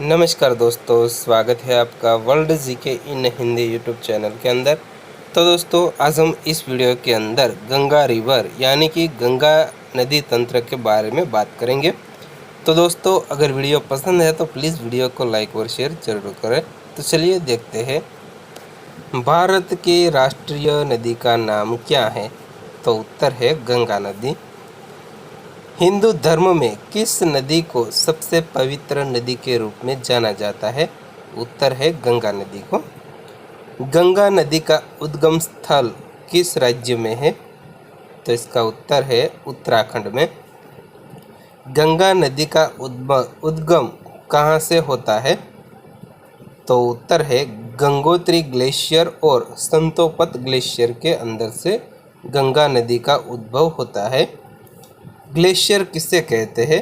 नमस्कार दोस्तों, स्वागत है आपका वर्ल्ड जीके इन हिंदी यूट्यूब चैनल के अंदर। तो दोस्तों, आज हम इस वीडियो के अंदर गंगा रिवर यानी कि गंगा नदी तंत्र के बारे में बात करेंगे। तो दोस्तों, अगर वीडियो पसंद है तो प्लीज़ वीडियो को लाइक और शेयर जरूर करें। तो चलिए देखते हैं, भारत के राष्ट्रीय नदी का नाम क्या है? तो उत्तर है गंगा नदी। हिंदू धर्म में किस नदी को सबसे पवित्र नदी के रूप में जाना जाता है? उत्तर है गंगा नदी को। गंगा नदी का उद्गम स्थल किस राज्य में है? तो इसका उत्तर है उत्तराखंड में। गंगा नदी का उद्गम कहाँ से होता है? तो उत्तर है गंगोत्री ग्लेशियर और संतोपत ग्लेशियर के अंदर से गंगा नदी का उद्भव होता है। ग्लेशियर किसे कहते हैं?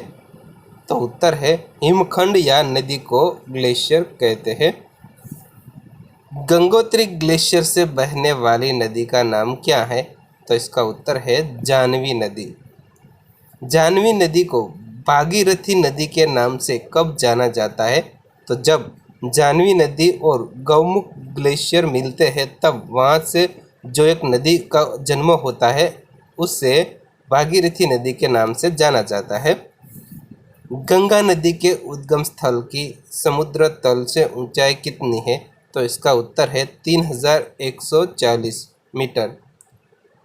तो उत्तर है हिमखंड या नदी को ग्लेशियर कहते हैं। गंगोत्री ग्लेशियर से बहने वाली नदी का नाम क्या है? तो इसका उत्तर है जाह्नवी नदी। जाह्नवी नदी को भागीरथी नदी के नाम से कब जाना जाता है? तो जब जाह्नवी नदी और गौमुख ग्लेशियर मिलते हैं तब वहाँ से जो एक नदी का जन्म होता है उससे भागीरथी नदी के नाम से जाना जाता है। गंगा नदी के उद्गम स्थल की समुद्र तल से ऊंचाई कितनी है? तो इसका उत्तर है 3140 मीटर।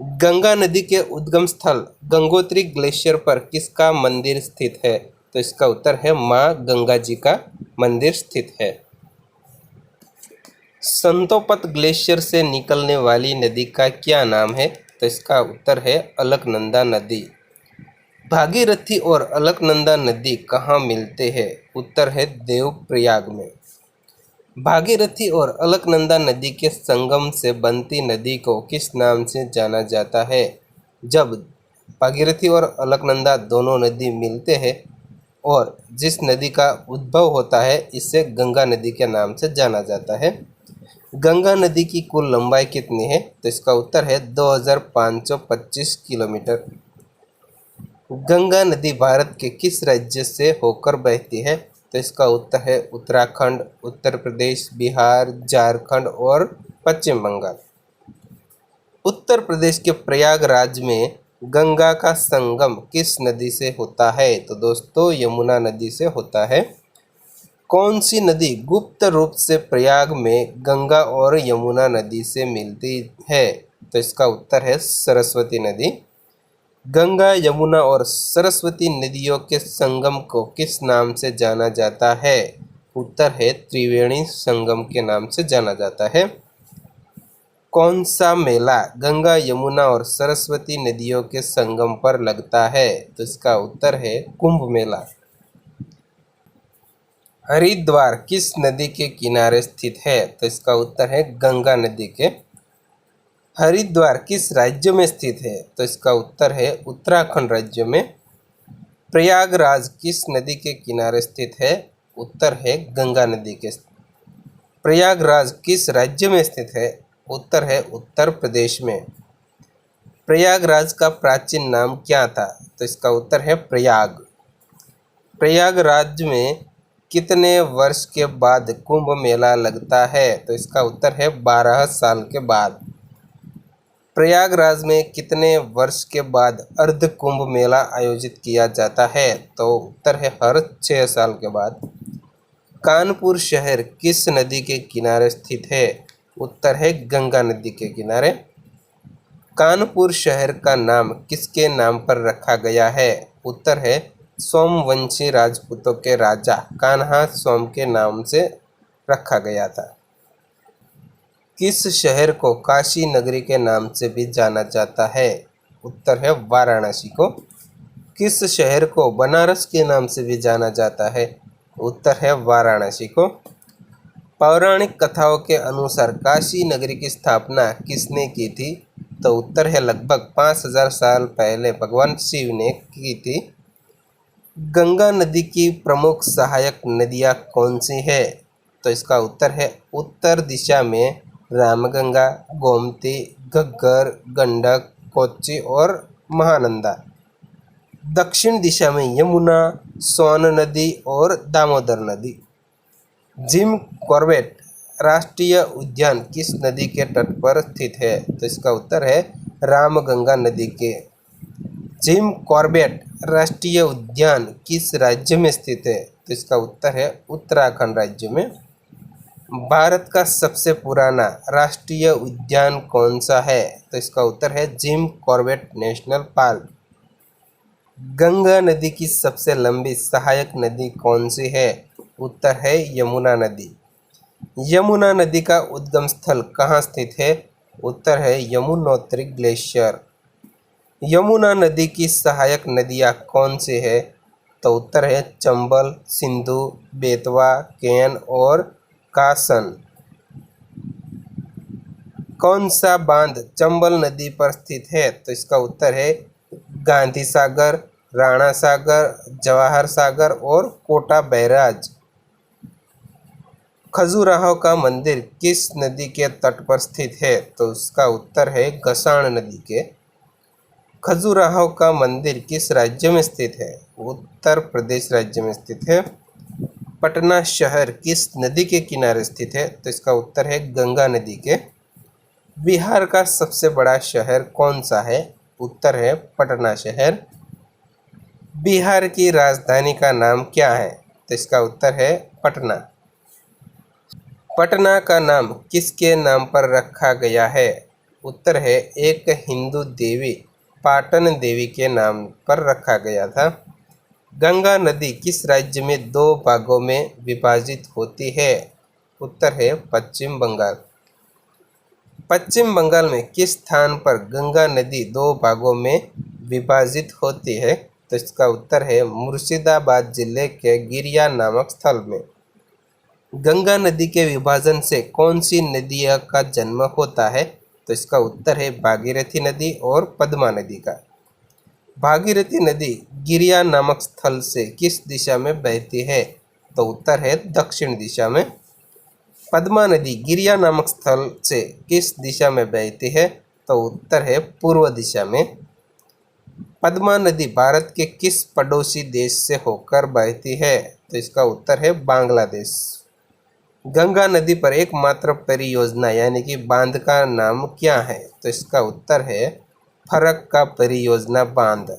गंगा नदी के उद्गम स्थल गंगोत्री ग्लेशियर पर किसका मंदिर स्थित है? तो इसका उत्तर है माँ गंगा जी का मंदिर स्थित है। संतोपत ग्लेशियर से निकलने वाली नदी का क्या नाम है? तो इसका उत्तर है अलकनंदा नदी। भागीरथी और अलकनंदा नदी कहाँ मिलते हैं? उत्तर है देवप्रयाग में। भागीरथी और अलकनंदा नदी के संगम से बनती नदी को किस नाम से जाना जाता है? जब भागीरथी और अलकनंदा दोनों नदी मिलते हैं और जिस नदी का उद्भव होता है इसे गंगा नदी के नाम से जाना जाता है। गंगा नदी की कुल लंबाई कितनी है? तो इसका उत्तर है 2525 किलोमीटर। गंगा नदी भारत के किस राज्य से होकर बहती है? तो इसका उत्तर है उत्तराखंड, उत्तर प्रदेश, बिहार, झारखंड और पश्चिम बंगाल। उत्तर प्रदेश के प्रयागराज में गंगा का संगम किस नदी से होता है? तो दोस्तों, यमुना नदी से होता है। कौन सी नदी गुप्त रूप से प्रयाग में गंगा और यमुना नदी से मिलती है? तो इसका उत्तर है सरस्वती नदी। गंगा, यमुना और सरस्वती नदियों के संगम को किस नाम से जाना जाता है? उत्तर है त्रिवेणी संगम के नाम से जाना जाता है। कौन सा मेला गंगा, यमुना और सरस्वती नदियों के संगम पर लगता है? तो इसका उत्तर है कुंभ मेला। हरिद्वार किस नदी के किनारे स्थित है? तो इसका उत्तर है गंगा नदी के। हरिद्वार किस राज्य में स्थित है? तो इसका उत्तर है उत्तराखंड राज्य में। प्रयागराज किस नदी के किनारे स्थित है? उत्तर है गंगा नदी के। प्रयागराज किस राज्य में स्थित है? उत्तर है उत्तर प्रदेश में। प्रयागराज का प्राचीन नाम क्या था? तो इसका उत्तर है प्रयाग। प्रयागराज में कितने वर्ष के बाद कुंभ मेला लगता है? तो इसका उत्तर है 12 साल के बाद। प्रयागराज में कितने वर्ष के बाद अर्ध कुंभ मेला आयोजित किया जाता है? तो उत्तर है हर 6 साल के बाद। कानपुर शहर किस नदी के किनारे स्थित है? उत्तर है गंगा नदी के किनारे। कानपुर शहर का नाम किसके नाम पर रखा गया है? उत्तर है सोमवंशी राजपूतों के राजा कान्हा सोम के नाम से रखा गया था। किस शहर को काशी नगरी के नाम से भी जाना जाता है? उत्तर है वाराणसी को। किस शहर को बनारस के नाम से भी जाना जाता है? उत्तर है वाराणसी को। पौराणिक कथाओं के अनुसार काशी नगरी की स्थापना किसने की थी? तो उत्तर है लगभग 5000 साल पहले भगवान शिव ने की थी। गंगा नदी की प्रमुख सहायक नदियाँ कौन सी है? तो इसका उत्तर है उत्तर दिशा में रामगंगा, गोमती, घग्गर, गंडक, कोच्चि और महानंदा। दक्षिण दिशा में यमुना, सोन नदी और दामोदर नदी। जिम कॉर्बेट राष्ट्रीय उद्यान किस नदी के तट पर स्थित है? तो इसका उत्तर है रामगंगा नदी के। जिम कॉर्बेट राष्ट्रीय उद्यान किस राज्य में स्थित है? तो इसका उत्तर है उत्तराखंड राज्य में। भारत का सबसे पुराना राष्ट्रीय उद्यान कौन सा है? तो इसका उत्तर है Jim Corbett national park. Ganga नदी की सबसे लंबी सहायक नदी कौन सी है? उत्तर है यमुना नदी। यमुना नदी का उद्गम स्थल कहाँ स्थित है? उत्तर है यमुनोत्री ग्लेशियर। यमुना नदी की सहायक नदियाँ कौन सी है? तो उत्तर है चंबल, सिंधु, बेतवा, केन और कासन। कौन सा बांध चंबल नदी पर स्थित है? तो इसका उत्तर है गांधी सागर, राणा सागर, जवाहर सागर और कोटा बैराज। खजुराहो का मंदिर किस नदी के तट पर स्थित है? तो उसका उत्तर है गसाण नदी के। खजुराहो का मंदिर किस राज्य में स्थित है? उत्तर प्रदेश राज्य में स्थित है। पटना शहर किस नदी के किनारे स्थित है? तो इसका उत्तर है गंगा नदी के। बिहार का सबसे बड़ा शहर कौन सा है? उत्तर है पटना शहर। बिहार की राजधानी का नाम क्या है? तो इसका उत्तर है पटना। पटना का नाम किसके नाम पर रखा गया है? उत्तर है एक हिंदू देवी पाटन देवी के नाम पर रखा गया था। गंगा नदी किस राज्य में दो भागों में विभाजित होती है? उत्तर है पश्चिम बंगाल। पश्चिम बंगाल में किस स्थान पर गंगा नदी दो भागों में विभाजित होती है? तो इसका उत्तर है मुर्शिदाबाद जिले के गिरिया नामक स्थल में। गंगा नदी के विभाजन से कौन सी नदियों का जन्म होता है? तो इसका उत्तर है भागीरथी नदी और पद्मा नदी का। भागीरथी नदी गिरिया नामक स्थल से किस दिशा में बहती है? तो उत्तर है दक्षिण दिशा में। पद्मा नदी गिरिया नामक स्थल से किस दिशा में बहती है? तो उत्तर है पूर्व दिशा में। पद्मा नदी भारत के किस पड़ोसी देश से होकर बहती है? तो इसका उत्तर है बांग्लादेश। गंगा नदी पर एकमात्र परियोजना यानी कि बांध का नाम क्या है? तो इसका उत्तर है फरक्का परियोजना बांध।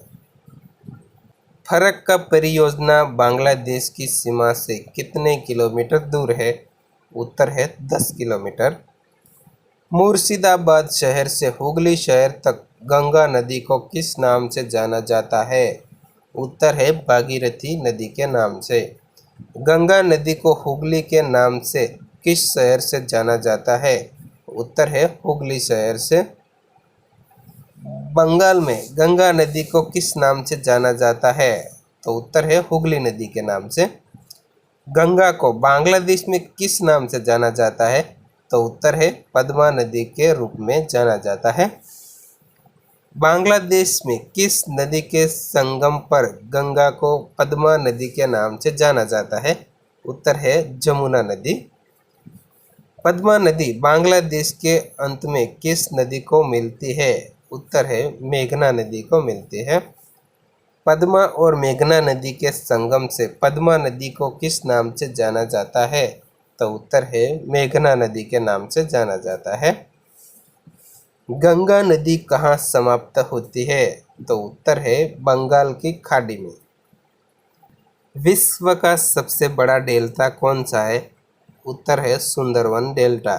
फरक्का परियोजना बांग्लादेश की सीमा से कितने किलोमीटर दूर है? उत्तर है 10 किलोमीटर। मुर्शिदाबाद शहर से हुगली शहर तक गंगा नदी को किस नाम से जाना जाता है? उत्तर है भागीरथी नदी के नाम से। गंगा नदी को हुगली के नाम से किस शहर से जाना जाता है? उत्तर है हुगली शहर से। बंगाल में गंगा नदी को किस नाम से जाना जाता है? तो उत्तर है हुगली नदी के नाम से। गंगा को बांग्लादेश में किस नाम से जाना जाता है? तो उत्तर है पद्मा नदी के रूप में जाना जाता है। बांग्लादेश में किस नदी के संगम पर गंगा को पद्मा नदी के नाम से जाना जाता है? उत्तर है जमुना नदी। पद्मा नदी बांग्लादेश के अंत में किस नदी को मिलती है? उत्तर है मेघना नदी को मिलती है। पद्मा और मेघना नदी के संगम से पद्मा नदी को किस नाम से जाना जाता है? तो उत्तर है मेघना नदी के नाम से जाना जाता है। गंगा नदी कहाँ समाप्त होती है? तो उत्तर है बंगाल की खाड़ी में। विश्व का सबसे बड़ा डेल्टा कौन सा है? उत्तर है सुंदरवन डेल्टा।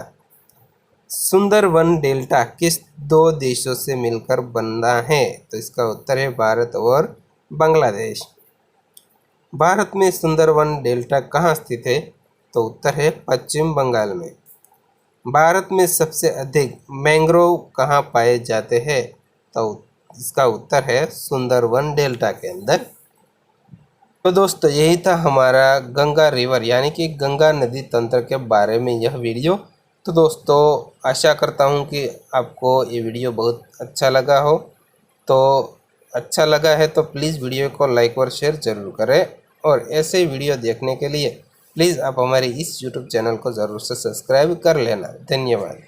सुंदरवन डेल्टा किस दो देशों से मिलकर बना है? तो इसका उत्तर है भारत और बांग्लादेश। भारत में सुंदरवन डेल्टा कहाँ स्थित है? तो उत्तर है पश्चिम बंगाल में। भारत में सबसे अधिक मैंग्रोव कहाँ पाए जाते हैं? तो इसका उत्तर है सुंदरवन डेल्टा के अंदर। तो दोस्तों यही था हमारा गंगा रिवर यानी कि गंगा नदी तंत्र के बारे में यह वीडियो। तो दोस्तों आशा करता हूँ कि आपको ये वीडियो बहुत अच्छा लगा हो। तो अच्छा लगा है तो प्लीज़ वीडियो को लाइक और शेयर ज़रूर करें और ऐसे ही वीडियो देखने के लिए प्लीज़ आप हमारे इस YouTube चैनल को ज़रूर से सब्सक्राइब कर लेना। धन्यवाद।